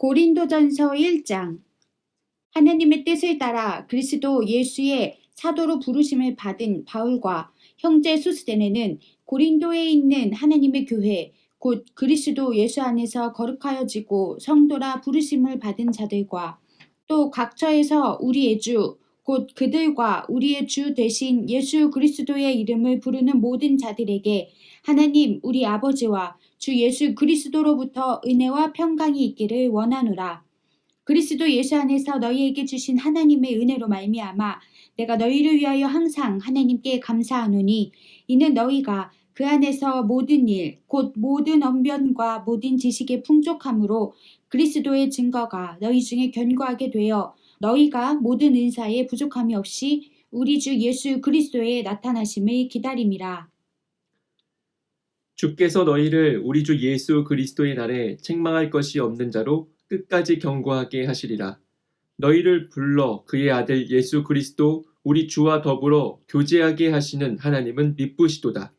고린도전서 1장. 하나님의 뜻을 따라 그리스도 예수의 사도로 부르심을 받은 바울과 형제 소스데네는 고린도에 있는 하나님의 교회 곧 그리스도 예수 안에서 거룩하여지고 성도라 부르심을 받은 자들과 또 각처에서 우리의 주 곧 그들과 우리의 주 되신 예수 그리스도의 이름을 부르는 모든 자들에게 하나님 우리 아버지와 주 예수 그리스도로부터 은혜와 평강이 있기를 원하노라. 그리스도 예수 안에서 너희에게 주신 하나님의 은혜로 말미암아 내가 너희를 위하여 항상 하나님께 감사하노니 이는 너희가 그 안에서 모든 일 곧 모든 언변과 모든 지식의 풍족함으로 그리스도의 증거가 너희 중에 견고하게 되어 너희가 모든 은사에 부족함이 없이 우리 주 예수 그리스도의 나타나심을 기다림이라. 주께서 너희를 우리 주 예수 그리스도의 날에 책망할 것이 없는 자로 끝까지 견고하게 하시리라. 너희를 불러 그의 아들 예수 그리스도 우리 주와 더불어 교제하게 하시는 하나님은 미쁘시도다.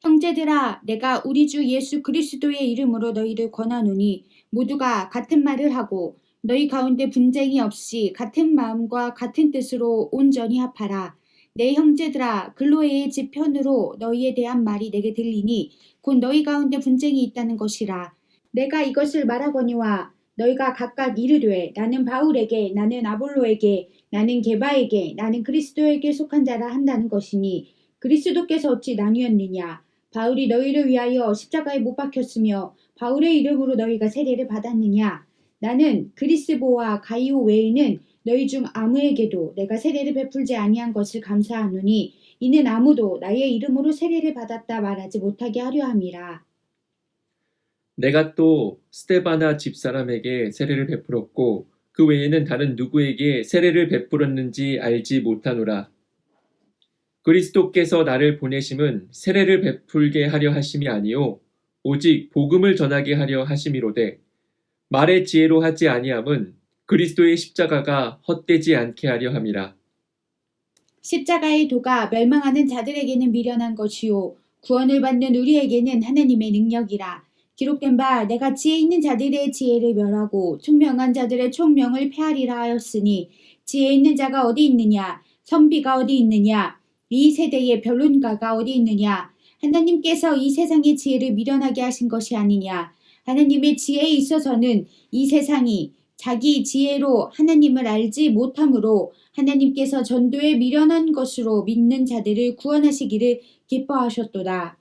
형제들아, 내가 우리 주 예수 그리스도의 이름으로 너희를 권하노니 모두가 같은 말을 하고 너희 가운데 분쟁이 없이 같은 마음과 같은 뜻으로 온전히 합하라. 내 형제들아, 글로에의 집 편으로 너희에 대한 말이 내게 들리니 곧 너희 가운데 분쟁이 있다는 것이라. 내가 이것을 말하거니와 너희가 각각 이르되 나는 바울에게 나는 아볼로에게 나는 게바에게 나는 그리스도에게 속한 자라 한다는 것이니 그리스도께서 어찌 나뉘었느냐. 바울이 너희를 위하여 십자가에 못 박혔으며 바울의 이름으로 너희가 세례를 받았느냐. 나는 그리스보와 가이오 외에는 너희 중 아무에게도 내가 세례를 베풀지 아니한 것을 감사하노니 이는 아무도 나의 이름으로 세례를 받았다 말하지 못하게 하려 함이라. 내가 또 스데바나 집사람에게 세례를 베풀었고 그 외에는 다른 누구에게 세례를 베풀었는지 알지 못하노라. 그리스도께서 나를 보내심은 세례를 베풀게 하려 하심이 아니요 오직 복음을 전하게 하려 하심이로되 말의 지혜로 하지 아니함은 그리스도의 십자가가 헛되지 않게 하려 함이라. 십자가의 도가 멸망하는 자들에게는 미련한 것이요 구원을 받는 우리에게는 하나님의 능력이라. 기록된 바 내가 지혜 있는 자들의 지혜를 멸하고 총명한 자들의 총명을 폐하리라 하였으니 지혜 있는 자가 어디 있느냐 선비가 어디 있느냐 이 세대의 변론가가 어디 있느냐. 하나님께서 이 세상의 지혜를 미련하게 하신 것이 아니냐. 하나님의 지혜에 있어서는 이 세상이 자기 지혜로 하나님을 알지 못함으로 하나님께서 전도에 미련한 것으로 믿는 자들을 구원하시기를 기뻐하셨도다.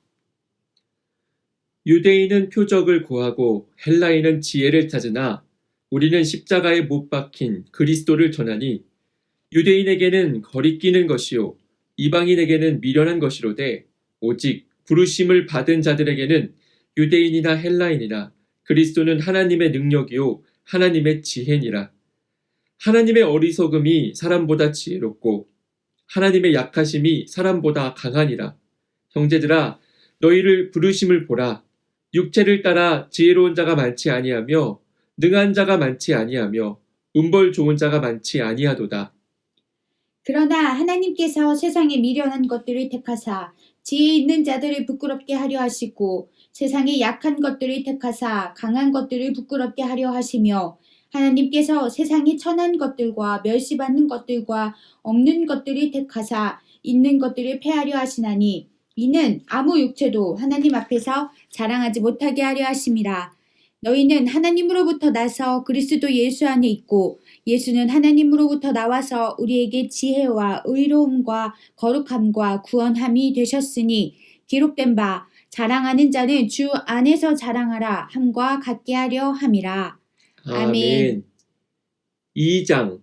유대인은 표적을 구하고 헬라인은 지혜를 찾으나 우리는 십자가에 못 박힌 그리스도를 전하니 유대인에게는 거리끼는 것이요 이방인에게는 미련한 것이로되 오직 부르심을 받은 자들에게는 유대인이나 헬라인이나 그리스도는 하나님의 능력이요 하나님의 지혜니라. 하나님의 어리석음이 사람보다 지혜롭고 하나님의 약하심이 사람보다 강하니라. 형제들아 너희를 부르심을 보라. 육체를 따라 지혜로운 자가 많지 아니하며 능한 자가 많지 아니하며 운벌 좋은 자가 많지 아니하도다. 그러나 하나님께서 세상에 미련한 것들을 택하사 지혜 있는 자들을 부끄럽게 하려 하시고 세상에 약한 것들을 택하사 강한 것들을 부끄럽게 하려 하시며 하나님께서 세상에 천한 것들과 멸시받는 것들과 없는 것들을 택하사 있는 것들을 폐하려 하시나니 이는 아무 육체도 하나님 앞에서 자랑하지 못하게 하려 하심이라. 너희는 하나님으로부터 나서 그리스도 예수 안에 있고 예수는 하나님으로부터 나와서 우리에게 지혜와 의로움과 거룩함과 구원함이 되셨으니 기록된 바 자랑하는 자는 주 안에서 자랑하라 함과 같게 하려 함이라. 아멘. 2장.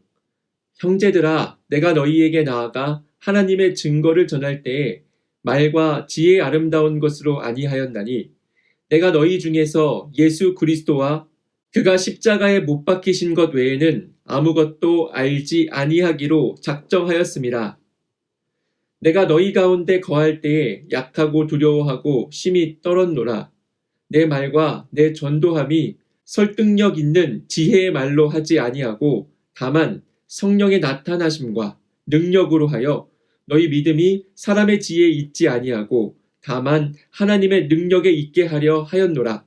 형제들아 내가 너희에게 나아가 하나님의 증거를 전할 때에 말과 지혜의 아름다운 것으로 아니하였나니 내가 너희 중에서 예수 그리스도와 그가 십자가에 못 박히신 것 외에는 아무것도 알지 아니하기로 작정하였음이라. 내가 너희 가운데 거할 때에 약하고 두려워하고 심히 떨었노라. 내 말과 내 전도함이 설득력 있는 지혜의 말로 하지 아니하고 다만 성령의 나타나심과 능력으로 하여 너희 믿음이 사람의 지혜에 있지 아니하고 다만 하나님의 능력에 있게 하려 하였노라.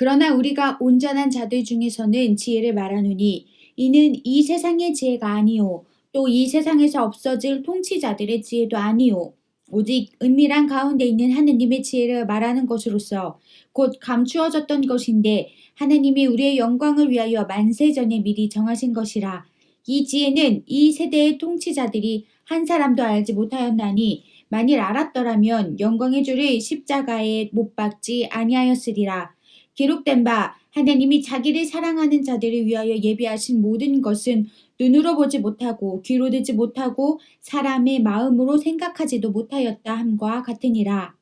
그러나 우리가 온전한 자들 중에서는 지혜를 말하노니 이는 이 세상의 지혜가 아니요 또 이 세상에서 없어질 통치자들의 지혜도 아니요 오직 은밀한 가운데 있는 하느님의 지혜를 말하는 것으로서 곧 감추어졌던 것인데 하느님이 우리의 영광을 위하여 만세전에 미리 정하신 것이라. 이 지혜는 이 세대의 통치자들이 한 사람도 알지 못하였나니 만일 알았더라면 영광의 주를 십자가에 못 박지 아니하였으리라. 기록된 바 하나님이 자기를 사랑하는 자들을 위하여 예비하신 모든 것은 눈으로 보지 못하고 귀로 듣지 못하고 사람의 마음으로 생각하지도 못하였다 함과 같으니라.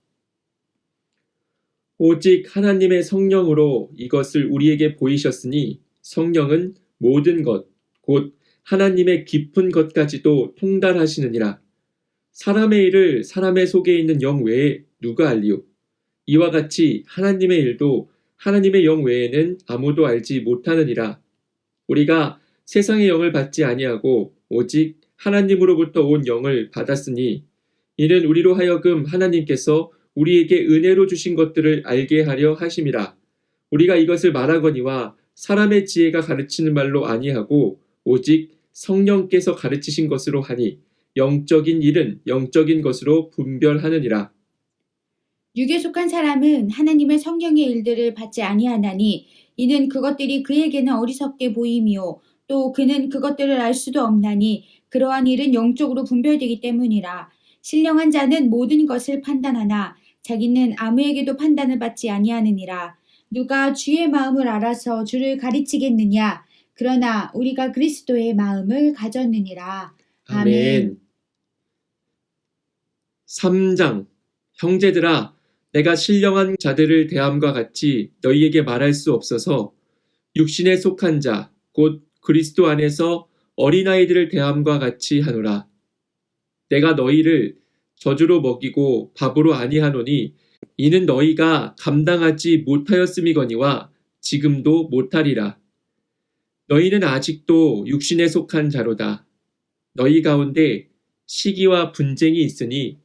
오직 하나님의 성령으로 이것을 우리에게 보이셨으니 성령은 모든 것, 곧 하나님의 깊은 것까지도 통달하시느니라. 사람의 일을 사람의 속에 있는 영 외에 누가 알리요? 이와 같이 하나님의 일도 하나님의 영 외에는 아무도 알지 못하느니라. 우리가 세상의 영을 받지 아니하고 오직 하나님으로부터 온 영을 받았으니 이는 우리로 하여금 하나님께서 우리에게 은혜로 주신 것들을 알게 하려 하심이라. 우리가 이것을 말하거니와 사람의 지혜가 가르치는 말로 아니하고 오직 성령께서 가르치신 것으로 하니 영적인 일은 영적인 것으로 분별하느니라. 육에 속한 사람은 하나님의 성령의 일들을 받지 아니하나니 이는 그것들이 그에게는 어리석게 보임이요 또 그는 그것들을 알 수도 없나니 그러한 일은 영적으로 분별되기 때문이라. 신령한 자는 모든 것을 판단하나 자기는 아무에게도 판단을 받지 아니하느니라. 누가 주의 마음을 알아서 주를 가르치겠느냐? 그러나 우리가 그리스도의 마음을 가졌느니라. 아멘. 3장. 형제들아, 내가 신령한 자들을 대함과 같이 너희에게 말할 수 없어서 육신에 속한 자, 곧 그리스도 안에서 어린아이들을 대함과 같이 하노라. 내가 너희를 저주로 먹이고 밥으로 아니하노니 이는 너희가 감당하지 못하였음이거니와 지금도 못하리라. 너희는 아직도 육신에 속한 자로다. 너희 가운데 시기와 분쟁이 있으니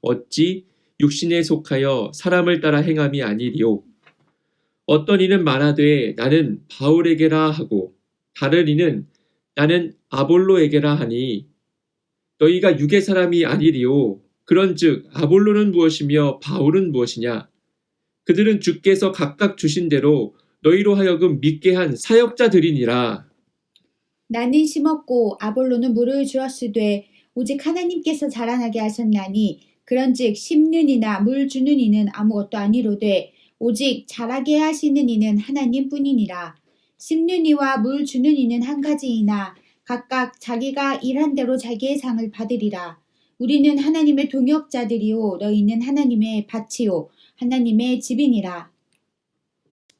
어찌 육신에 속하여 사람을 따라 행함이 아니리요. 어떤 이는 말하되 나는 바울에게라 하고 다른 이는 나는 아볼로에게라 하니 너희가 육의 사람이 아니리요. 그런즉 아볼로는 무엇이며 바울은 무엇이냐? 그들은 주께서 각각 주신 대로 너희로 하여금 믿게 한 사역자들이니라. 나는 심었고 아볼로는 물을 주었으되 오직 하나님께서 자라나게 하셨나니 그런즉 심는 이나 물 주는 이는 아무것도 아니로되 오직 자라게 하시는 이는 하나님뿐이니라. 심는 이와 물 주는 이는 한 가지이나 각각 자기가 일한 대로 자기의 상을 받으리라. 우리는 하나님의 동역자들이요 너희는 하나님의 밭이요 하나님의 집이니라.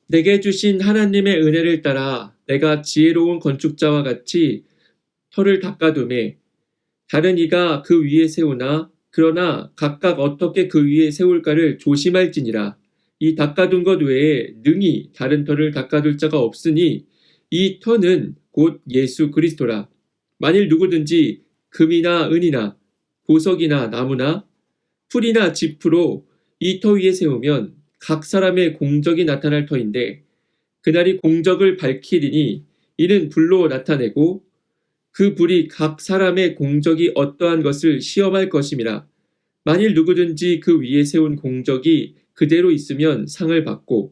내게 주신 하나님의 은혜를 따라 내가 지혜로운 건축자와 같이 터를 닦아두매 다른 이가 그 위에 세우나 그러나 각각 어떻게 그 위에 세울까를 조심할지니라. 이 닦아둔 것 외에 능히 다른 터를 닦아둘 자가 없으니 이 터는 곧 예수 그리스도라. 만일 누구든지 금이나 은이나 보석이나 나무나 풀이나 짚으로 이 터 위에 세우면 각 사람의 공적이 나타날 터인데 그날이 공적을 밝히리니 이는 불로 나타내고 그 불이 각 사람의 공적이 어떠한 것을 시험할 것임이라. 만일 누구든지 그 위에 세운 공적이 그대로 있으면 상을 받고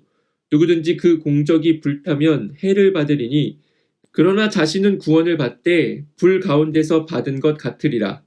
누구든지 그 공적이 불타면 해를 받으리니 그러나 자신은 구원을 받되 불 가운데서 받은 것 같으리라.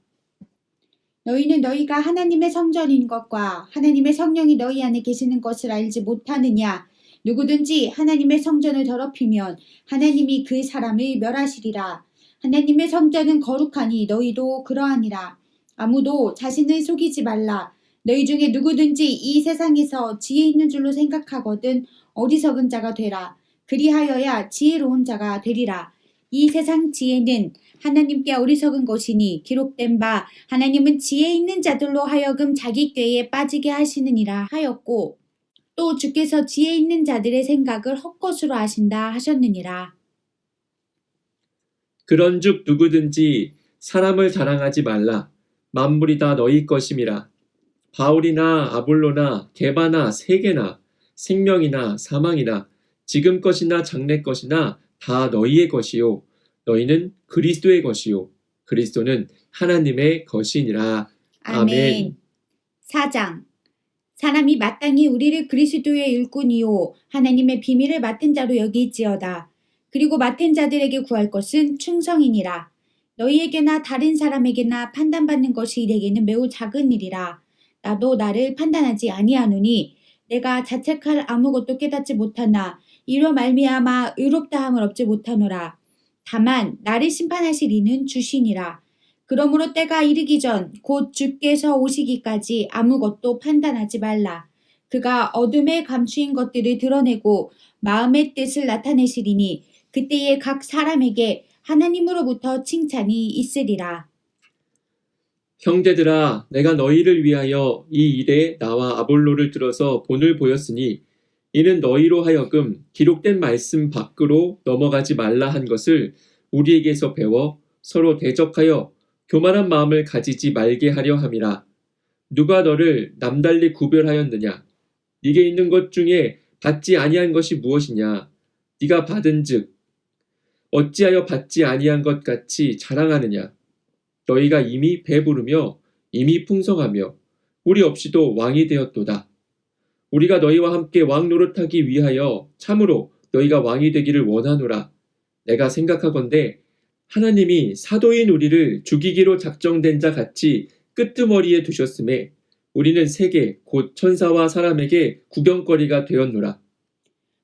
너희는 너희가 하나님의 성전인 것과 하나님의 성령이 너희 안에 계시는 것을 알지 못하느냐? 누구든지 하나님의 성전을 더럽히면 하나님이 그 사람을 멸하시리라. 하나님의 성전은 거룩하니 너희도 그러하니라. 아무도 자신을 속이지 말라. 너희 중에 누구든지 이 세상에서 지혜 있는 줄로 생각하거든 어리석은 자가 되라. 그리하여야 지혜로운 자가 되리라. 이 세상 지혜는 하나님께 어리석은 것이니 기록된 바 하나님은 지혜 있는 자들로 하여금 자기 꾀에 빠지게 하시느니라 하였고 또 주께서 지혜 있는 자들의 생각을 헛것으로 하신다 하셨느니라. 그런즉 누구든지 사람을 자랑하지 말라. 만물이 다 너희 것임이라. 바울이나 아볼로나 게바나 세계나 생명이나 사망이나 지금 것이나 장래 것이나 다 너희의 것이요 너희는 그리스도의 것이요 그리스도는 하나님의 것이니라. 아멘. 4장. 사람이 마땅히 우리를 그리스도의 일꾼이요 하나님의 비밀을 맡은 자로 여길지어다. 그리고 맡은 자들에게 구할 것은 충성이니라. 너희에게나 다른 사람에게나 판단받는 것이 내게는 매우 작은 일이라. 나도 나를 판단하지 아니하노니 내가 자책할 아무것도 깨닫지 못하나 이로 말미암아 의롭다함을 얻지 못하노라. 다만 나를 심판하실 이는 주시니라. 그러므로 때가 이르기 전 곧 주께서 오시기까지 아무것도 판단하지 말라. 그가 어둠에 감추인 것들을 드러내고 마음의 뜻을 나타내시리니 그때에 각 사람에게 하나님으로부터 칭찬이 있으리라. 형제들아 내가 너희를 위하여 이 일에 나와 아볼로를 들어서 본을 보였으니 이는 너희로 하여금 기록된 말씀 밖으로 넘어가지 말라 한 것을 우리에게서 배워 서로 대적하여 교만한 마음을 가지지 말게 하려 함이라. 누가 너를 남달리 구별하였느냐? 네게 있는 것 중에 받지 아니한 것이 무엇이냐? 네가 받은즉 어찌하여 받지 아니한 것 같이 자랑하느냐? 너희가 이미 배부르며 이미 풍성하며 우리 없이도 왕이 되었도다. 우리가 너희와 함께 왕 노릇하기 위하여 참으로 너희가 왕이 되기를 원하노라. 내가 생각하건대 하나님이 사도인 우리를 죽이기로 작정된 자 같이 끄트머리에 두셨음에 우리는 세계 곧 천사와 사람에게 구경거리가 되었노라.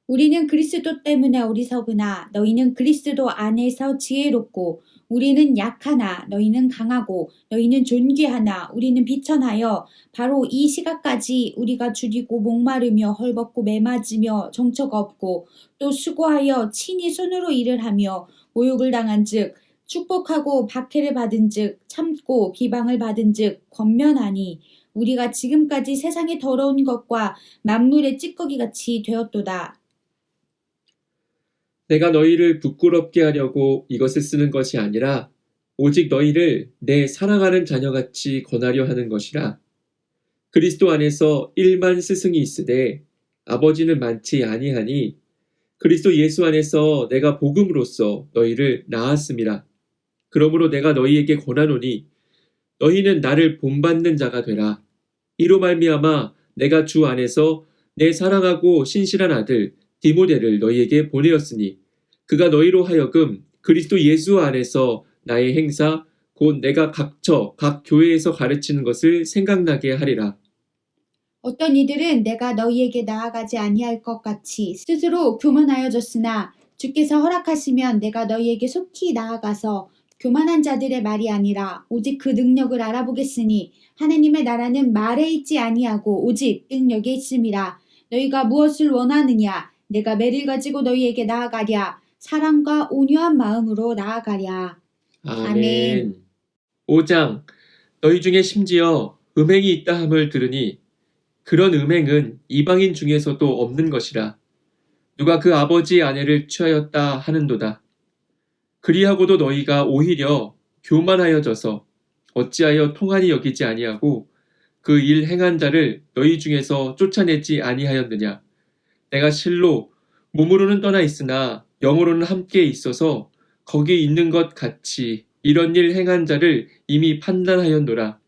우리는 그리스도 때문에 어리석으나 너희는 그리스도 안에서 지혜롭고 우리는 약하나 너희는 강하고 너희는 존귀하나 우리는 비천하여 바로 이 시각까지 우리가 줄이고 목마르며 헐벗고 매맞으며 정처가 없고 또 수고하여 친히 손으로 일을 하며 모욕을 당한즉 축복하고 박해를 받은즉 참고 비방을 받은즉 권면하니 우리가 지금까지 세상의 더러운 것과 만물의 찌꺼기같이 되었도다. 내가 너희를 부끄럽게 하려고 이것을 쓰는 것이 아니라 오직 너희를 내 사랑하는 자녀같이 권하려 하는 것이라. 그리스도 안에서 1만 스승이 있으되 아버지는 많지 아니하니 그리스도 예수 안에서 내가 복음으로써 너희를 낳았음이라. 그러므로 내가 너희에게 권하노니 너희는 나를 본받는 자가 되라. 이로 말미암아 내가 주 안에서 내 사랑하고 신실한 아들 디모데를 너희에게 보내었으니 그가 너희로 하여금 그리스도 예수 안에서 나의 행사 곧 내가 각처 각 교회에서 가르치는 것을 생각나게 하리라. 어떤 이들은 내가 너희에게 나아가지 아니할 것 같이 스스로 교만하여졌으나 주께서 허락하시면 내가 너희에게 속히 나아가서 교만한 자들의 말이 아니라 오직 그 능력을 알아보겠으니 하나님의 나라는 말에 있지 아니하고 오직 능력에 있음이라. 너희가 무엇을 원하느냐? 내가 매를 가지고 너희에게 나아가랴. 사랑과 온유한 마음으로 나아가랴. 아멘. 5장 너희 중에 심지어 음행이 있다 함을 들으니 그런 음행은 이방인 중에서도 없는 것이라. 누가 그 아버지의 아내를 취하였다 하는도다. 그리하고도 너희가 오히려 교만하여져서 어찌하여 통한이 여기지 아니하고 그 일 행한 자를 너희 중에서 쫓아내지 아니하였느냐. 내가 실로 몸으로는 떠나 있으나 영으로는 함께 있어서 거기 있는 것 같이 이런 일 행한 자를 이미 판단하였노라.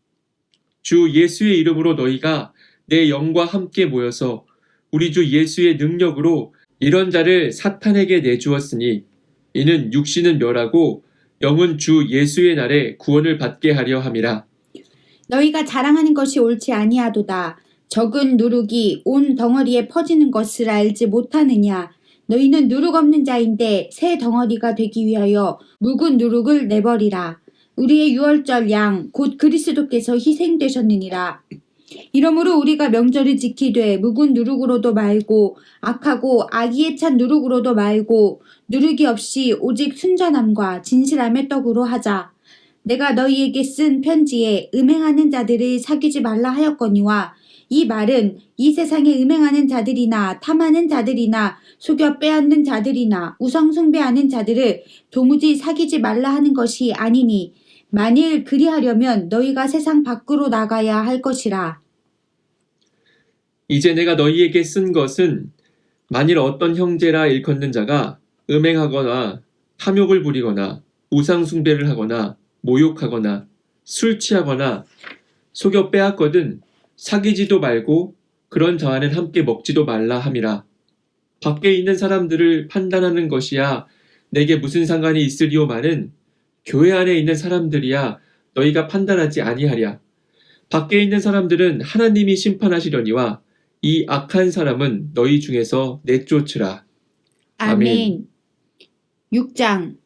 주 예수의 이름으로 너희가 내 영과 함께 모여서 우리 주 예수의 능력으로 이런 자를 사탄에게 내주었으니 이는 육신은 멸하고 영은 주 예수의 날에 구원을 받게 하려 함이라. 너희가 자랑하는 것이 옳지 아니하도다. 적은 누룩이 온 덩어리에 퍼지는 것을 알지 못하느냐. 너희는 누룩 없는 자인데 새 덩어리가 되기 위하여 묵은 누룩을 내버리라. 우리의 유월절 양 곧 그리스도께서 희생되셨느니라. 이러므로 우리가 명절을 지키되 묵은 누룩으로도 말고 악하고 악의에 찬 누룩으로도 말고 누룩이 없이 오직 순전함과 진실함의 떡으로 하자. 내가 너희에게 쓴 편지에 음행하는 자들을 사귀지 말라 하였거니와 이 말은 이 세상에 음행하는 자들이나 탐하는 자들이나 속여 빼앗는 자들이나 우상숭배하는 자들을 도무지 사귀지 말라 하는 것이 아니니 만일 그리하려면 너희가 세상 밖으로 나가야 할 것이라. 이제 내가 너희에게 쓴 것은 만일 어떤 형제라 일컫는 자가 음행하거나 탐욕을 부리거나 우상 숭배를 하거나 모욕하거나 술 취하거나 속여 빼앗거든 사귀지도 말고 그런 자와는 함께 먹지도 말라 함이라. 밖에 있는 사람들을 판단하는 것이야 내게 무슨 상관이 있으리오마는 교회 안에 있는 사람들이야 너희가 판단하지 아니하랴. 밖에 있는 사람들은 하나님이 심판하시려니와 이 악한 사람은 너희 중에서 내쫓으라. 아멘. 6장.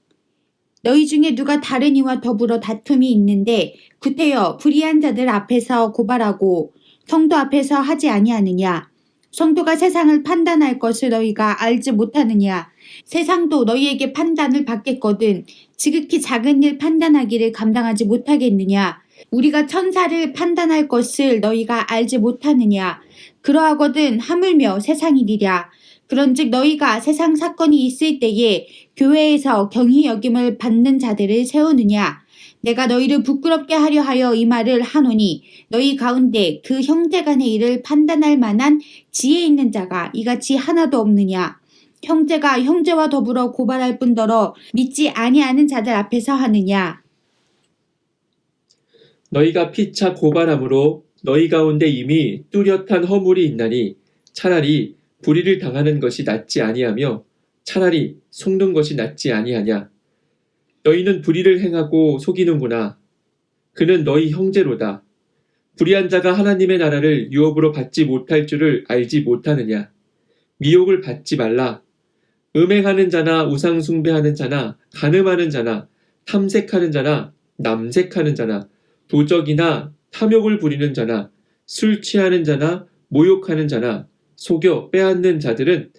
너희 중에 누가 다른 이와 더불어 다툼이 있는데 구태여 불의한 자들 앞에서 고발하고 성도 앞에서 하지 아니하느냐. 성도가 세상을 판단할 것을 너희가 알지 못하느냐. 세상도 너희에게 판단을 받겠거든 지극히 작은 일 판단하기를 감당하지 못하겠느냐. 우리가 천사를 판단할 것을 너희가 알지 못하느냐. 그러하거든 하물며 세상이리랴. 그런즉 너희가 세상 사건이 있을 때에 교회에서 경히 여김을 받는 자들을 세우느냐. 내가 너희를 부끄럽게 하려 하여 이 말을 하노니 너희 가운데 그 형제간의 일을 판단할 만한 지혜 있는 자가 이같이 하나도 없느냐. 형제가 형제와 더불어 고발할 뿐더러 믿지 아니하는 자들 앞에서 하느냐. 너희가 피차 고발함으로 너희 가운데 이미 뚜렷한 허물이 있나니 차라리 불의를 당하는 것이 낫지 아니하며 차라리 속는 것이 낫지 아니하냐. 너희는 불의를 행하고 속이는구나. 그는 너희 형제로다. 불의한 자가 하나님의 나라를 유업으로 받지 못할 줄을 알지 못하느냐. 미혹을 받지 말라. 음행하는 자나 우상 숭배하는 자나 간음하는 자나 탐색하는 자나 남색하는 자나 도적이나 탐욕을 부리는 자나 술 취하는 자나 모욕하는 자나 속여 빼앗는 자들은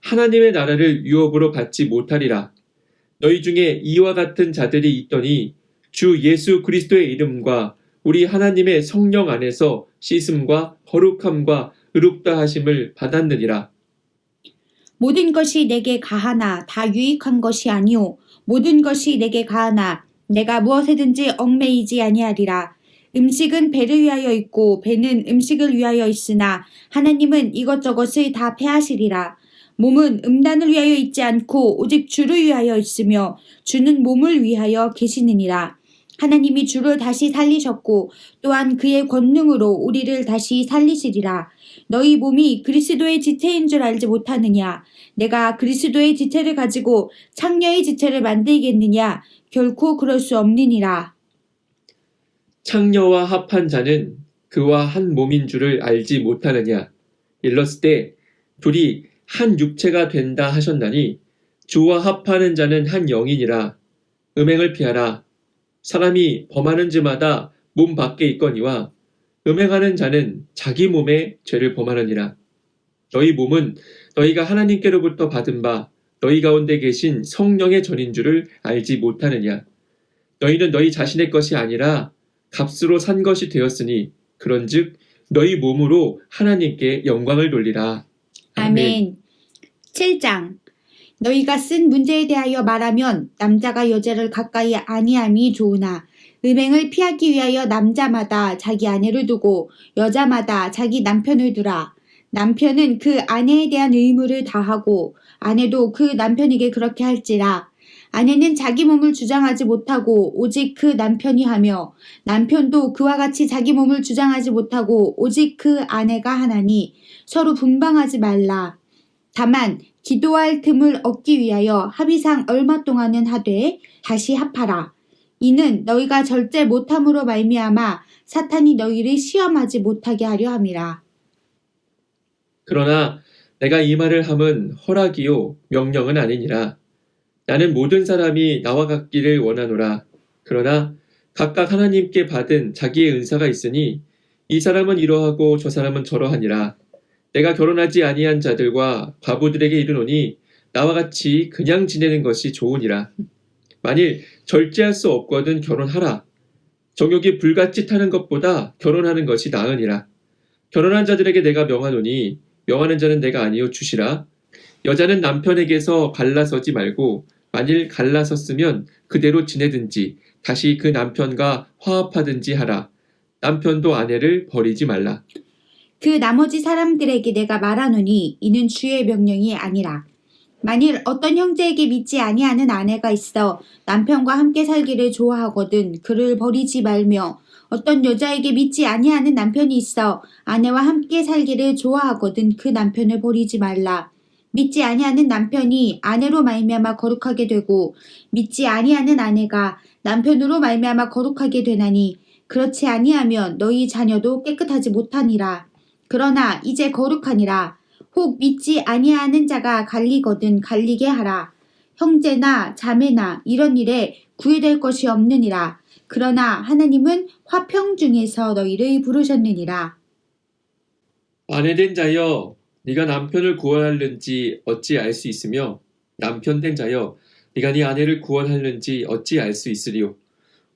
하나님의 나라를 유업으로 받지 못하리라. 너희 중에 이와 같은 자들이 있더니 주 예수 그리스도의 이름과 우리 하나님의 성령 안에서 씻음과 거룩함과 의롭다 하심을 받았느니라. 모든 것이 내게 가하나 다 유익한 것이 아니오. 모든 것이 내게 가하나 내가 무엇에든지 얽매이지 아니하리라. 음식은 배를 위하여 있고 배는 음식을 위하여 있으나 하나님은 이것저것을 다 패하시리라. 몸은 음란을 위하여 있지 않고 오직 주를 위하여 있으며 주는 몸을 위하여 계시느니라. 하나님이 주를 다시 살리셨고 또한 그의 권능으로 우리를 다시 살리시리라. 너희 몸이 그리스도의 지체인 줄 알지 못하느냐. 내가 그리스도의 지체를 가지고 창녀의 지체를 만들겠느냐. 결코 그럴 수 없느니라. 창녀와 합한 자는 그와 한 몸인 줄을 알지 못하느냐. 일렀을 때 둘이 한 육체가 된다 하셨나니 주와 합하는 자는 한 영이니라. 음행을 피하라. 사람이 범하는 죄마다 몸 밖에 있거니와 음행하는 자는 자기 몸에 죄를 범하느니라. 너희 몸은 너희가 하나님께로부터 받은 바 너희 가운데 계신 성령의 전인 줄을 알지 못하느냐. 너희는 너희 자신의 것이 아니라 값으로 산 것이 되었으니 그런즉 너희 몸으로 하나님께 영광을 돌리라. 아멘. 7장. 너희가 쓴 문제에 대하여 말하면 남자가 여자를 가까이 아니함이 좋으나 음행을 피하기 위하여 남자마다 자기 아내를 두고 여자마다 자기 남편을 두라. 남편은 그 아내에 대한 의무를 다하고 아내도 그 남편에게 그렇게 할지라. 아내는 자기 몸을 주장하지 못하고 오직 그 남편이 하며 남편도 그와 같이 자기 몸을 주장하지 못하고 오직 그 아내가 하나니 서로 분방하지 말라. 다만 기도할 틈을 얻기 위하여 합의상 얼마 동안은 하되 다시 합하라. 이는 너희가 절제 못함으로 말미암아 사탄이 너희를 시험하지 못하게 하려 함이라. 그러나 내가 이 말을 함은 허락이요 명령은 아니니라. 나는 모든 사람이 나와 같기를 원하노라. 그러나 각각 하나님께 받은 자기의 은사가 있으니 이 사람은 이러하고 저 사람은 저러하니라. 내가 결혼하지 아니한 자들과 과부들에게 이르노니 나와 같이 그냥 지내는 것이 좋으니라. 만일 절제할 수 없거든 결혼하라. 정욕이 불같이 타는 것보다 결혼하는 것이 나으니라. 결혼한 자들에게 내가 명하노니 명하는 자는 내가 아니요 주시라. 여자는 남편에게서 갈라서지 말고 만일 갈라섰으면 그대로 지내든지 다시 그 남편과 화합하든지 하라. 남편도 아내를 버리지 말라. 그 나머지 사람들에게 내가 말하노니 이는 주의 명령이 아니라. 만일 어떤 형제에게 믿지 아니하는 아내가 있어 남편과 함께 살기를 좋아하거든 그를 버리지 말며, 어떤 여자에게 믿지 아니하는 남편이 있어 아내와 함께 살기를 좋아하거든 그 남편을 버리지 말라. 믿지 아니하는 남편이 아내로 말미암아 거룩하게 되고 믿지 아니하는 아내가 남편으로 말미암아 거룩하게 되나니, 그렇지 아니하면 너희 자녀도 깨끗하지 못하니라. 그러나 이제 거룩하니라. 혹 믿지 아니하는 자가 갈리거든 갈리게 하라. 형제나 자매나 이런 일에 구애될 것이 없느니라. 그러나 하나님은 화평 중에서 너희를 부르셨느니라. 아내된 자여, 네가 남편을 구원하는지 어찌 알 수 있으며, 남편된 자여, 네가 네 아내를 구원하는지 어찌 알 수 있으리요.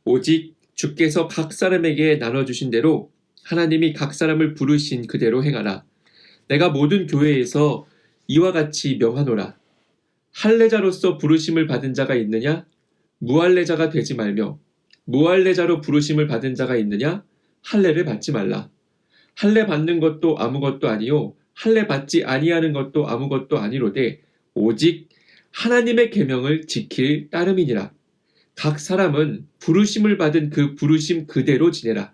오직 주께서 각 사람에게 나눠주신 대로 하나님이 각 사람을 부르신 그대로 행하라. 내가 모든 교회에서 이와 같이 명하노라. 할례자로서 부르심을 받은 자가 있느냐? 무할례자가 되지 말며, 무할례자로 부르심을 받은 자가 있느냐? 할례를 받지 말라. 할례 받는 것도 아무것도 아니요 할례 받지 아니하는 것도 아무것도 아니로되 오직 하나님의 계명을 지킬 따름이니라. 각 사람은 부르심을 받은 그 부르심 그대로 지내라.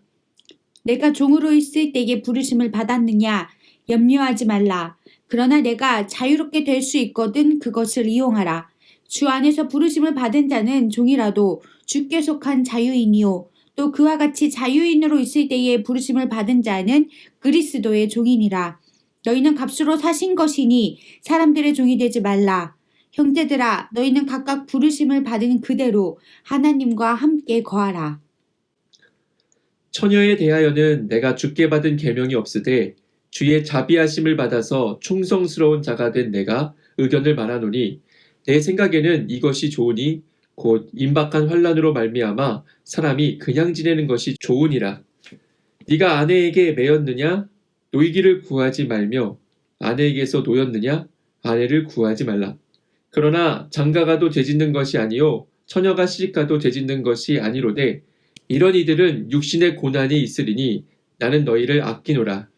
내가 종으로 있을 때에 부르심을 받았느냐? 염려하지 말라. 그러나 내가 자유롭게 될 수 있거든 그것을 이용하라. 주 안에서 부르심을 받은 자는 종이라도 주께 속한 자유인이요, 또 그와 같이 자유인으로 있을 때에 부르심을 받은 자는 그리스도의 종이니라. 너희는 값으로 사신 것이니 사람들의 종이 되지 말라. 형제들아, 너희는 각각 부르심을 받은 그대로 하나님과 함께 거하라. 처녀에 대하여는 내가 주께 받은 계명이 없으되 주의 자비하심을 받아서 충성스러운 자가 된 내가 의견을 말하노니, 내 생각에는 이것이 좋으니 곧 임박한 환난으로 말미암아 사람이 그냥 지내는 것이 좋으니라. 네가 아내에게 매였느냐? 노이기를 구하지 말며, 아내에게서 노였느냐? 아내를 구하지 말라. 그러나 장가가도 되짓는 것이 아니요 처녀가 시집가도 되짓는 것이 아니로되 이런 이들은 육신의 고난이 있으리니 나는 너희를 아끼노라.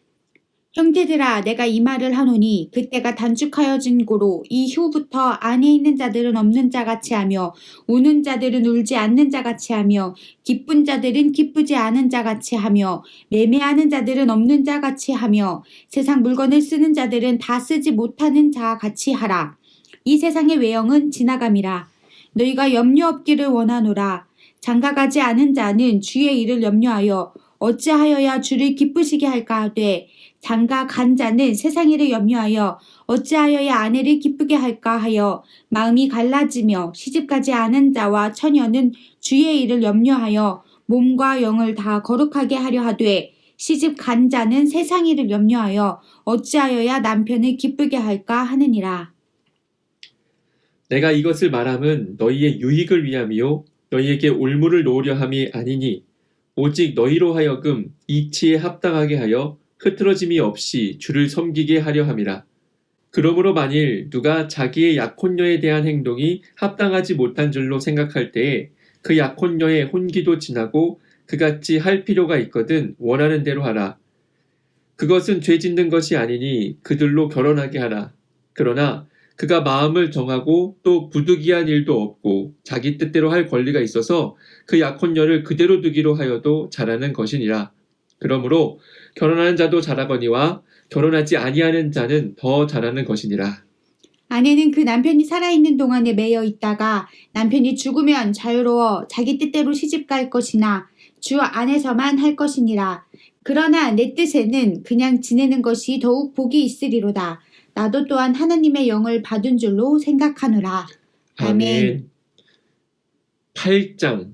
형제들아, 내가 이 말을 하노니 그때가 단축하여진 고로 이후부터 안에 있는 자들은 없는 자같이 하며, 우는 자들은 울지 않는 자같이 하며, 기쁜 자들은 기쁘지 않은 자같이 하며, 매매하는 자들은 없는 자같이 하며, 세상 물건을 쓰는 자들은 다 쓰지 못하는 자같이 하라. 이 세상의 외형은 지나감이라. 너희가 염려 없기를 원하노라. 장가가지 않은 자는 주의 일을 염려하여 어찌하여야 주를 기쁘시게 할까 하되, 장가 간 자는 세상 일을 염려하여 어찌하여야 아내를 기쁘게 할까 하여 마음이 갈라지며, 시집가지 않은 자와 처녀는 주의 일을 염려하여 몸과 영을 다 거룩하게 하려 하되, 시집 간 자는 세상 일을 염려하여 어찌하여야 남편을 기쁘게 할까 하느니라. 내가 이것을 말함은 너희의 유익을 위함이요 너희에게 올무를 놓으려 함이 아니니, 오직 너희로 하여금 이치에 합당하게 하여 흐트러짐이 없이 주를 섬기게 하려 함이라. 그러므로 만일 누가 자기의 약혼녀에 대한 행동이 합당하지 못한 줄로 생각할 때에 그 약혼녀의 혼기도 지나고 그같이 할 필요가 있거든 원하는 대로 하라. 그것은 죄 짓는 것이 아니니 그들로 결혼하게 하라. 그러나 그가 마음을 정하고 또 부득이한 일도 없고 자기 뜻대로 할 권리가 있어서 그 약혼녀를 그대로 두기로 하여도 잘하는 것이니라. 그러므로 결혼하는 자도 잘하거니와 결혼하지 아니하는 자는 더 잘하는 것이니라. 아내는 그 남편이 살아있는 동안에 매여 있다가 남편이 죽으면 자유로워 자기 뜻대로 시집갈 것이나 주 안에서만 할 것이니라. 그러나 내 뜻에는 그냥 지내는 것이 더욱 복이 있으리로다. 나도 또한 하나님의 영을 받은 줄로 생각하노라. 아멘. 8장.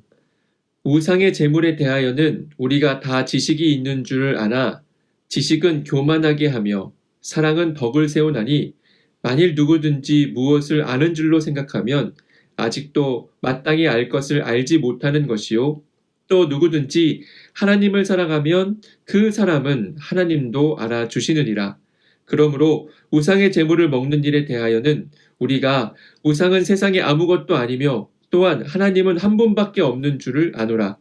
우상의 제물에 대하여는 우리가 다 지식이 있는 줄을 아나 지식은 교만하게 하며 사랑은 덕을 세우나니, 만일 누구든지 무엇을 아는 줄로 생각하면 아직도 마땅히 알 것을 알지 못하는 것이요, 또 누구든지 하나님을 사랑하면 그 사람은 하나님도 알아주시느니라. 그러므로 우상의 제물을 먹는 일에 대하여는 우리가 우상은 세상에 아무것도 아니며 또한 하나님은 한 분밖에 없는 줄을 아노라.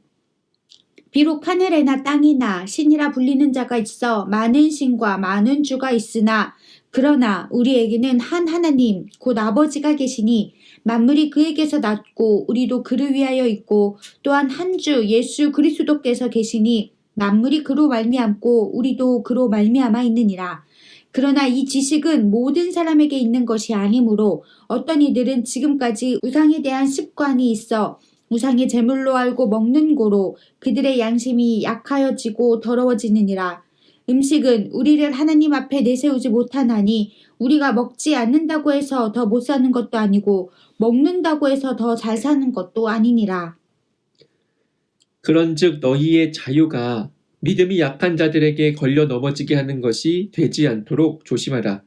비록 하늘에나 땅이나 신이라 불리는 자가 있어 많은 신과 많은 주가 있으나 그러나 우리에게는 한 하나님 곧 아버지가 계시니 만물이 그에게서 났고 우리도 그를 위하여 있고 또한 한 주 예수 그리스도께서 계시니 만물이 그로 말미암고 우리도 그로 말미암아 있느니라. 그러나 이 지식은 모든 사람에게 있는 것이 아니므로 어떤 이들은 지금까지 우상에 대한 습관이 있어 우상의 제물로 알고 먹는 고로 그들의 양심이 약하여지고 더러워지느니라. 음식은 우리를 하나님 앞에 내세우지 못하나니 우리가 먹지 않는다고 해서 더 못 사는 것도 아니고 먹는다고 해서 더 잘 사는 것도 아니니라. 그런즉 너희의 자유가 믿음이 약한 자들에게 걸려 넘어지게 하는 것이 되지 않도록 조심하라.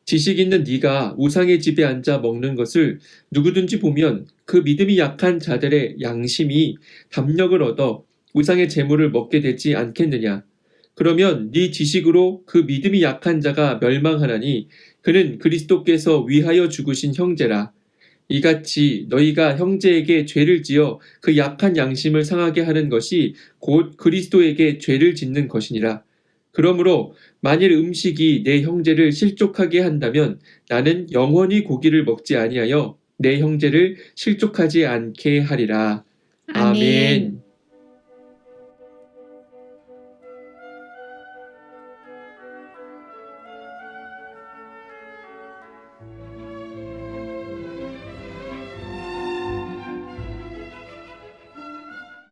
지식 있는 네가 우상의 집에 앉아 먹는 것을 누구든지 보면 그 믿음이 약한 자들의 양심이 담력을 얻어 우상의 재물을 먹게 되지 않겠느냐. 그러면 네 지식으로 그 믿음이 약한 자가 멸망하나니 그는 그리스도께서 위하여 죽으신 형제라. 이같이 너희가 형제에게 죄를 지어 그 약한 양심을 상하게 하는 것이 곧 그리스도에게 죄를 짓는 것이니라. 그러므로 만일 음식이 내 형제를 실족하게 한다면 나는 영원히 고기를 먹지 아니하여 내 형제를 실족하지 않게 하리라. 아멘.